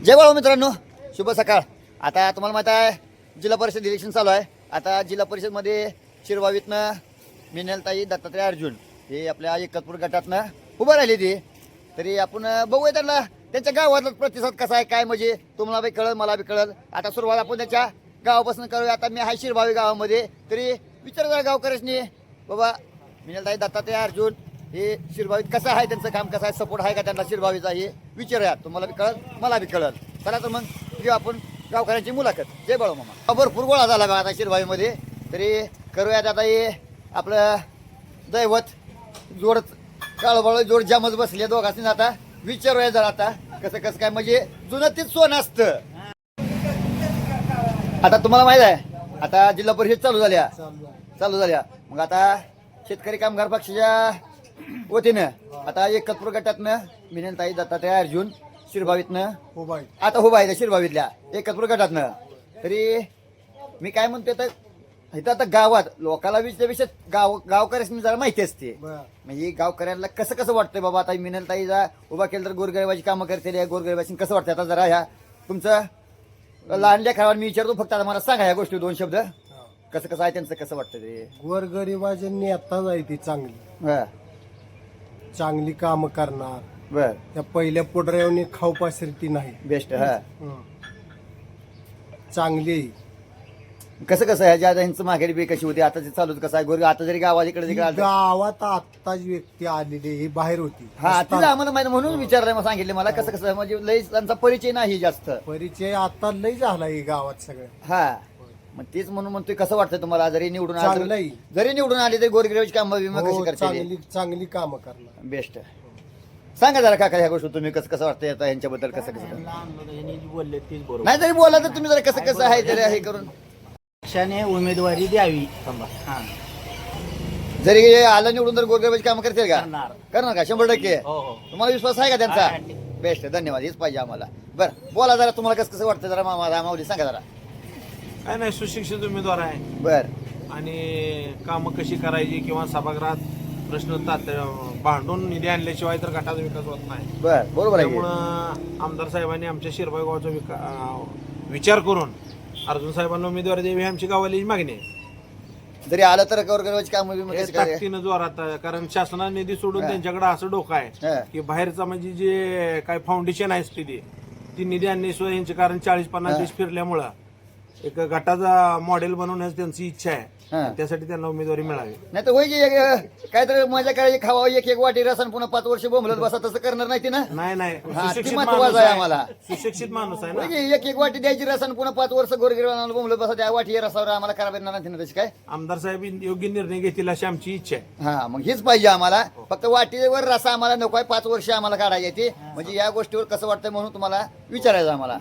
जय बाळू मित्रांनो, शुभ सकाळ. आता तुम्हाला माहिती आहे जिल्हा परिषद इलेक्शन चालू आहे. आता जिल्हा परिषदमध्ये शिरवावीतनं मिनलताई दत्तात्रय अर्जुन हे आपल्या एकतपूर गटातनं उभं राहिले ते. तरी आपण बघूया त्यांना त्यांच्या गावातला प्रतिसाद कसा आहे काय, म्हणजे तुम्हाला बी कळलं मला बी कळलं. आता सुरुवात आपण त्याच्या गावापासून करूया. आता मी आहे शिरवावी गावामध्ये, तरी विचार जरा गावकऱ्यांनी बाबा मिनलताई दत्तात्रय अर्जुन हे शिरभावीत कसं आहे, त्यांचं काम कसं आहे, सपोर्ट आहे का त्यांना शिरभावीचा, हे विचारूया. तुम्हाला बी कळल मला बी कळल. चला तर मग घेऊ आपण गावकऱ्यांची मुलाखत. जय बाळू मामा. भरपूर गोळा झाला बघा आता शिरभावीमध्ये, तरी करूयात आता हे आपलं दैवत जोड काळोबाळ जोड जामच बसले दोघांनी. आता विचारूया जरा आता कसं कसं काय, म्हणजे जुनं तेच सोनं असतं. आता तुम्हाला माहित आहे आता जिल्हा परिषद चालू झाल्या मग आता शेतकरी कामगार पक्षाच्या वतीनं आता एकतपूर गटातनं मिनलताई दत्तात्रय अर्जुन शिरभावीतनं आता उभा आहे शिरभावीतल्या एकतपूर गटातनं. तरी मी काय म्हणतोय तर इथं आता गावात लोकांना विचारपेक्षा गावकऱ्यांनी जरा माहिती असते, म्हणजे गावकऱ्यांना कसं कसं वाटतंय बाबा आता मिनलताईचा उभा केलं तर गोरगरिबाची कामं करते, गोरगरिबाची कसं वाटतं. आता जरा ह्या तुमचं लहान लेकरांना मी विचारतो, फक्त आता मला सांगा ह्या गोष्टी दोन शब्द कसं कसं आहे त्यांचं कसं वाटतं ते. गोरगरिबाची नेताच आहे ती हा चांगली काम करणार. बर त्या पहिल्या पोटऱ्यावनी खाऊ पासरती नाही. बेस्ट. हा चांगली आहे. कसं कसं आहे ज्या ह्यांचं माघारी बी कशी होती, आता ते चालूच कसं आहे गोरग आता जरी गावात इकडे ही तिकडे आलं. गावात आत्ताच व्यक्ती आलेली ही बाहेर होती. हा तिला आम्हाला माहिती म्हणून विचारलंय, मग सांगितले मला कसं कसं आहे, म्हणजे लई त्यांचा परिचय नाही जास्त. परिचय आता लय झाला ही गावात सगळं. हा मग तेच म्हणून म्हणतोय कसं वाटतं तुम्हाला जरी निवडून चांगलं आहे. जरी निवडून आले तरी गोरगरिबाची कामं विमा कशी हो, करते. चांगली चांगली कामं करणार. बेस्ट. सांगा जरा काका ह्या गोष्टी तुम्ही कसं कसं वाटतं आता यांच्याबद्दल कसं कसं. बोलले तीच बरोबर. नाही तरी बोला तर तुम्ही जरा कसं कसं आहे तरी हे करून पक्षाने उमेदवारी द्यावी. हा. जरी आलं निवडून तर गोरगरिबाची कामं करतील का, करणार. करणार का 100%. हो हो. तुम्हाला विश्वास आहे का त्यांचा. आहे. बेस्ट. धन्यवाद. हेच पाहिजे आम्हाला. बरं बोला जरा तुम्हाला कसं कसं वाटतं जरा माऊली सांगा जरा. काय नाही, सुशिक्षित उमेदवार आहे बर आणि कामं कशी करायची किंवा सभागृहात प्रश्न भांडून निधी आणल्याशिवाय तर गटाचा विकास होत नाही. बर बरोबर आहे. त्यामुळं आमदार साहेबांनी आमच्या शिरभाई गावाचा विचार करून अर्जुन साहेबांना उमेदवारी द्यावी ही आमची गावाली मागणी आहे. जरी आलं तर गोरगरिबाची कामं विमा हे कशी करायची. ताकदीनं जोरात आहे. कारण शासनाने निधी सोडून हा. त्यांच्याकडे असं डोकं हा. आहे की बाहेरचा म्हणजे जे काय फाउंडेशन आहे ती निधी आणण्याशिवाय यांचे, कारण 40-50 हा. देश फिरल्यामुळं एक गटाचा मॉडेल बनवण्याची त्यांची इच्छा आहे. हा. त्यासाठी त्यांना उमेदवारी मिळावी. नाही तर होय काहीतरी मजा करायची, खावा एक वाटी रसन पुन्हा 5 वर्ष बोंबलत बसा, तसं करणार नाही ती ना. नाही नाही, हा, ती सुशिक्षित महत्वाचं माणूस आहे आहे आम्हाला. सुशिक्षित माणूस आहे ना. होय एक वाटी द्यायची रसन पुन्हा 5 वर्ष गोरगरिबांना बोंबलत बसा, त्या वाटी रसावर आम्हाला करायला येणार नाही ना तशी काय. आमदार साहेब योग्य निर्णय घेतील अशी आमची इच्छा आहे. हा मग हेच पाहिजे आम्हाला. फक्त वाटीवर रसा आम्हाला नको आहे, 5 वर्ष आम्हाला काढायची आहे ती. म्हणजे या गोष्टीवर कसं वाटतंय म्हणून तुम्हाला विचारायचं आम्हाला.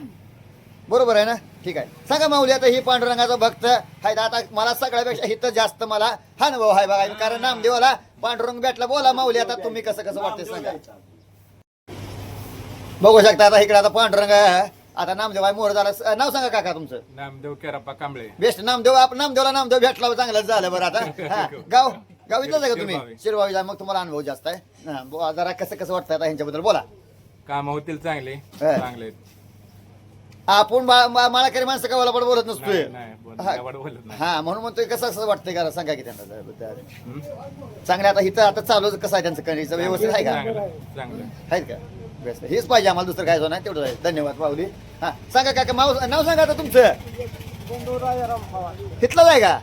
बरोबर आहे ना. ठीक आहे. सांगा माऊली आता ही पांडुरंगाचा भक्त आहे. आता मला सगळ्यापेक्षा इथं जास्त मला हा अनुभव आहे बघा, कारण नामदेवाला पांडुरंग भेटला. बोला माऊली आता तुम्ही कसं कसं वाटतंय सांगा. बघू शकता आता इकडे आता पांडुरंग आता नामदेव आहे मोर झाला. नाव सांगा काका तुमचं. नामदेव केराप्पा कांबळे. बेस्ट. नामदेव आपण नामदेवला भेटला चांगलंच झालं बरं. आता हा गाव इथलंच आहे का तुम्ही. शिरभावी जा, मग तुम्हाला अनुभव जास्त आहे. हा, जरा कसं कसं वाटतं आता ह्यांच्याबद्दल बोला. काम होतील चांगले हा. चांगले. आपण माळाकरी माणसं गावाला पण बोलत नसतोय. नाही, हा. बोलत नाही. हा म्हणून म्हणतोय कसं असं वाटतंय का सांगा की त्यांना चांगले. आता इथं आता चालू कसं आहे त्यांचं कणीचं व्यवस्थित आहे का, चांगलं. आहेत का. बेस्ट. हेच पाहिजे आम्हाला, दुसरं काय नाही तेवढं आहे. धन्यवाद माऊली. हा सांगा काका नाव सांगा आता तुमचं. इथलंच आहे का,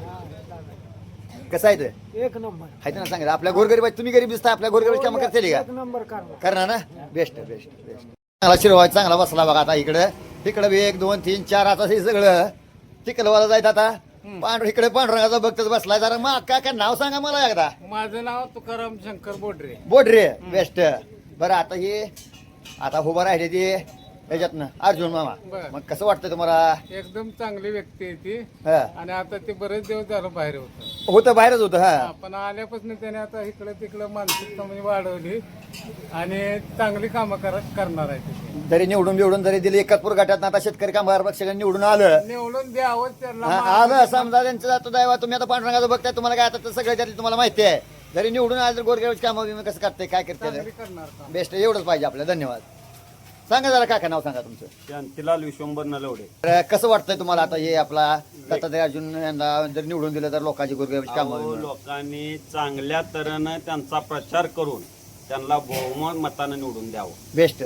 कसं आहे ते एक नंबर आहे ना. सांगा आपल्या गोरगरीब तुम्ही गरीब दिसता, आपल्या गोरगरीब कामं करते का नंबर करणार ना. Best best best. चांगला शिरवाय चांगला बसला बघा. आता इकडं बी 1 2 3 4 आता हे सगळं तिकडवाला जायचं. आता इकडे पांडुरंगाचा भक्तच बसलाय. जरा मग काका नाव सांगा मला एकदा. माझं नाव तुकाराम शंकर बोडरे. बोडरे. बेस्ट. बरं आता हे आता उभं राहिले ते याच्यातनं अर्जुन मामा. बरं. मग कसं वाटतं तुम्हाला. एकदम चांगली व्यक्ती आहे ती. हा आणि आता ते बरेच दिवस झालं बाहेर होतं. होतं बाहेरच होतं. हा पण आल्यापासून त्याने आता इकडे तिकडे मानसिकता म्हणजे वाढवली आणि चांगली कामं करणार आहे ते. जरी निवडून जरी दिली एकतपूर गटात आता शेतकरी कामगार पक्षाने निवडून आलं. निवडून द्यावं त्यांना. आलं समजा त्यांचं जातो दैवा. तुम्ही आता पांडुरंगाचं बघताय, तुम्हाला काय आता सगळं त्यातलं तुम्हाला माहिती आहे. जरी निवडून आलं तर गोरगरिबाची कामं कसं करते काय करते. चांगली करणार काम. बेस्ट. एवढंच पाहिजे आपल्याला. धन्यवाद. सांगा जरा काका नाव सांगा तुमचं. शांतीलाल विश्वंभर नलवडे. तर कसं वाटतंय तुम्हाला आता हे आपला दत्तात्रय अर्जुन यांना जर निवडून दिलं तर लोकांची गोरगरिबाची कामं लोकांनी चांगल्या तऱ्हेनं त्यांचा प्रचार करून त्यांना बहुमत मतानं निवडून द्यावं. बेस्ट.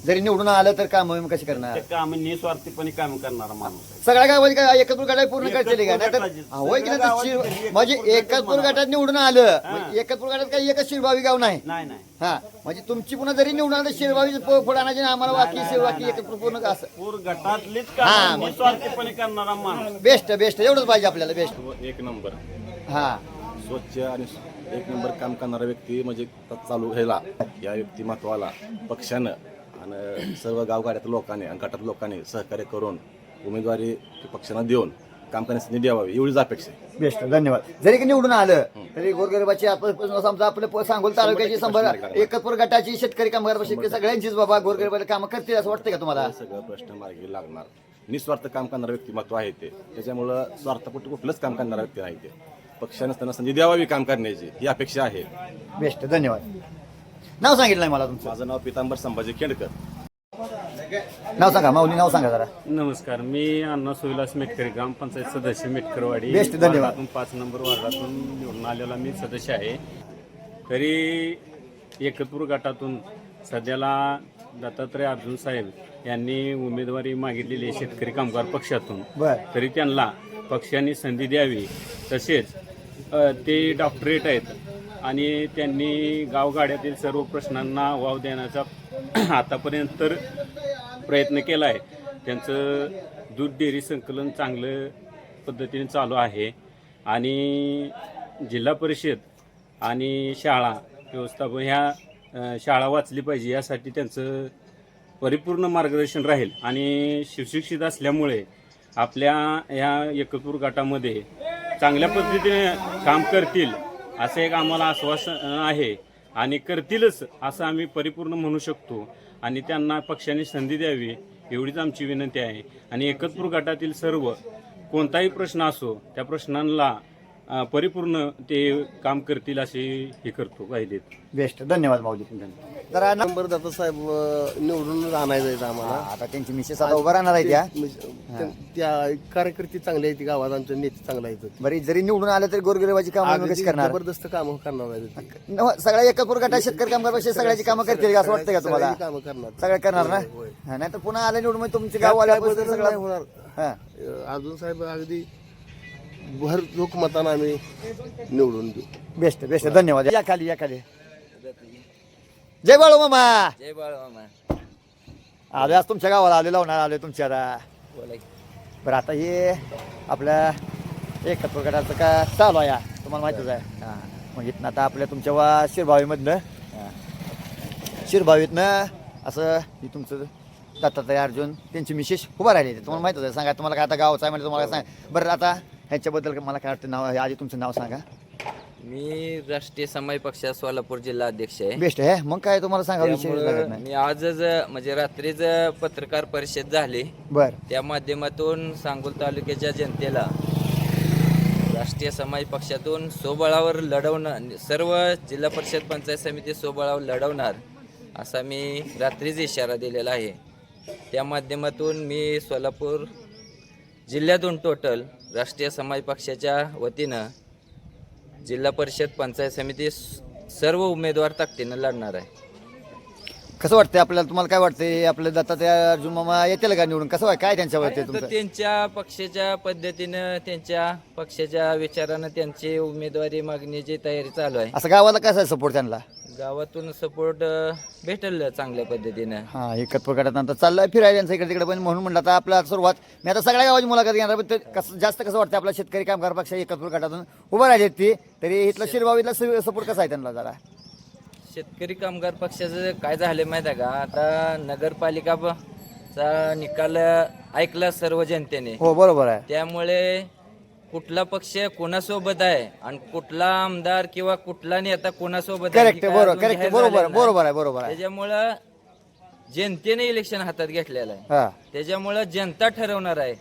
जरी निवडून आलं तर कामं कशी करणार? ते काम निस्वार्थीपणे काम करणारा माणूस आहे. सगळ्या गावाची काय एकत्र गटात पूर्ण एकत्र करतील का? नाहीतर गटाची. होय की नाही सगळ्या तर गावात म्हणजे एकत्र एकत्र म्हणा. गटात निवडून आलं म्हणजे एकत्र गटात काही एकच शिरभावी गाव नाही. नाही नाही हा म्हणजे तुमची पुन्हा जरी निवडून आलं तर शिरभावी फुडाणाची आम्हाला वाकी शिरवाकी एकत्र पूर्ण असं पूर गटातलीच हा, काम मग- निस्वार्थीपणे करणारा माणूस. बेस्ट बेस्ट एवढंच पाहिजे आपल्याला. बेस्ट. एक नंबर हा स्वच्छ आणि एक नंबर काम करणारा व्यक्ती म्हणजे चालू व्हायला या व्यक्तिमत्वाला पक्षानं आणि सर्व गावगाड्यात लोकांनी आणि गटात लोकांनी सहकार्य करून उमेदवारी पक्षांना देऊन काम करण्यास निधी द्यावी एवढीच अपेक्षा आहे. बेस्ट. धन्यवाद. जरी की निवडून आलं तरी गोरगरिबाची आपण समजा आपल्या सांगोल तालुक्याची एकत्र गटाची शेतकरी कामगार शेतकरी सगळ्यांचीच बाबा गोरगरिबाला कामं करतील असं वाटतंय का तुम्हाला? हे सगळं प्रश्न मार्गी लागणार. निस्वार्थ काम करणारं व्यक्तिमत्व आहे ते. त्याच्यामुळं स्वार्थपोटी कुठलंच काम करणारा व्यक्ती नाही ते. पक्षानं त्यांना संधी द्यावी काम करण्याची ही अपेक्षा आहे. बेस्ट. धन्यवाद. नाव सांगितलं नाही मला तुमचं. माझं नाव पितांबर संभाजी खेडकर. नाव सांगा माऊली. नाव सांगा जरा. नमस्कार, मी अण्णा सुविलास मेटकरी ग्रामपंचायत सदस्य मेटकरवाडी. बेस्ट, धन्यवाद. वार्डातून 5 नंबर वार्डातून निवडून आलेला मी सदस्य आहे. तरी एकतपूर गटातून सध्याला दत्तात्रय अर्जुन साहेब यांनी उमेदवारी मागितलेली आहे शेतकरी कामगार पक्षातून. बर. तरी त्यांना पक्षाने संधी द्यावी. तसेच ते डॉक्टरेट आहेत आणि त्यांनी गावगाड्यातील सर्व प्रश्नांना वाव देण्याचा आतापर्यंत तर प्रयत्न केला आहे. त्यांचं दूध डेअरी संकलन चांगलं पद्धतीने चालू आहे आणि जिल्हा परिषद आणि शाळा व्यवस्थापन ह्या शाळा वाचली पाहिजे यासाठी त्यांचं परिपूर्ण मार्गदर्शन राहील आणि सुशिक्षित असल्यामुळे आपल्या ह्या एकतपूर गटामध्ये चांगल्या पद्धतीने काम करतील असं एक आम्हाला आश्वासन आहे आणि करतीलच असं आम्ही परिपूर्ण म्हणू शकतो आणि त्यांना पक्षाने संधी द्यावी एवढीच आमची विनंती आहे. आणि एकतपूर गटातील सर्व कोणताही प्रश्न असो त्या प्रश्नांना परिपूर्ण ते काम करतील असे हे करतो पाहिजेत. बेस्ट. धन्यवाद माऊली. जरा ना- नंबर दादा साहेब निवडून आणायचं आम्हाला. आता त्यांची मिसेस आता उभा राहणार आहे त्या. त्या कार्यकर्ते चांगले आहेत गावात, आमचे नेते चांगले आहेत. बरी जरी निवडून आलं तरी गोरगरिबाची कामं कशी करणार? जबरदस्त काम करणार आहेत. सगळ्या एकत्र गटात शेतकरी कामगार पक्ष सगळ्याची कामं करतील का असं वाटतं का तुम्हाला? काम करणार सगळं करणार ना? हा, नाही तर पुन्हा आलं निवडून मग तुमचे गाव आल्यापासून सगळं होणार. हा. अर्जुन साहेब अगदी भर लोक मतानं आम्ही निवडून देऊ. Best best. धन्यवाद. या खाली या खाली. जय बाळू मामा. जय बाळमामा. आलोय आज तुमच्या गावाला आलोय लावणार आलोय तुमच्या बरं. आता हे आपल्या एकत्र गटाचं का चालू आहे तुम्हाला माहितीच आहे. म्हणजे इथनं आता आपल्या तुमच्या शिरभावीमधनं शिरभावीतनं असं हे तुमचं दत्तात्रय अर्जुन त्यांची मिसेस उभा राहिली तुम्हाला माहितच आहे. सांगा तुम्हाला काय आता गावचं आहे म्हणजे तुम्हाला सांगा. बरं आता ह्याच्याबद्दल मला काय वाटतं नाव आधी तुमचं नाव सांगा. मी राष्ट्रीय समाज पक्षा सोलापूर जिल्हा अध्यक्ष आहे. बेस्ट आहे. मग काय तुम्हाला सांगा विषय लागत त्यामुळं नाही. मी आजच म्हणजे रात्रीच पत्रकार परिषद झाली. बरं. त्या माध्यमातून सांगोल तालुक्याच्या जनतेला राष्ट्रीय समाज पक्षातून स्वबळावर लढवणार, सर्व जिल्हा परिषद पंचायत समिती स्वबळावर लढवणार असा मी रात्रीच इशारा दिलेला आहे. त्या माध्यमातून मी सोलापूर जिल्ह्यातून टोटल राष्ट्रीय समाज पक्षाच्या वतीनं जिल्हा परिषद पंचायत समिती सर्व उमेदवार ताकदीनं लढणार आहे. कसं वाटतंय आपल्याला? तुम्हाला काय वाटतंय आपलं दत्तात्रय अर्जुन मामा येतील का निवडून? कसं काय त्यांच्यावरती तर तुमचं? त्यांच्या पक्षाच्या पद्धतीनं त्यांच्या पक्षाच्या विचारानं त्यांची उमेदवारी मागणीची तयारी चालू आहे. असं गावाला कसं सपोर्ट त्यांना? गावातून सपोर्ट भेटेल चांगल्या पद्धतीनं. हा एकत्र गटात नंतर चाललंय फिरायला यांचं इकडे तिकडे पण म्हणून म्हणलं आता आपला सुरुवात मी आता सगळ्या गावाची मुलाखत घेणार पण ते कसं जास्त कसं वाटतं आपला शेतकरी कामगार पक्ष एकत्र गटातून उभं राहिले ती तरी इथलं शिरभावीतला सपोर्ट कसा आहे त्यांना? जरा शेतकरी कामगार पक्षाचं काय झालं माहिती आहे का? आता नगरपालिकाचा निकाल ऐकला सर्व जनतेने. हो बरोबर आहे. त्यामुळे कुठला पक्ष कोणासोबत आहे आणि कुठला आमदार किंवा कुठला नेता कोणासोबत आहे करेक्ट हे काय बरोबर अजून करेक्ट जाहीर बरोबर झालेलं नाही. बरोबर आहे बरोबर आहे. त्याच्यामुळं जनतेने इलेक्शन हातात घेतलेलं आहे. हा त्याच्यामुळं जनता ठरवणार आहे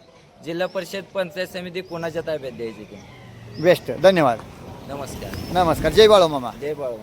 जिल्हा परिषद पंचायत समिती कोणाच्या ताब्यात द्यायची ते. बेस्ट. धन्यवाद. नमस्कार. नमस्कार. जय बाळू मामा. जय बाळू.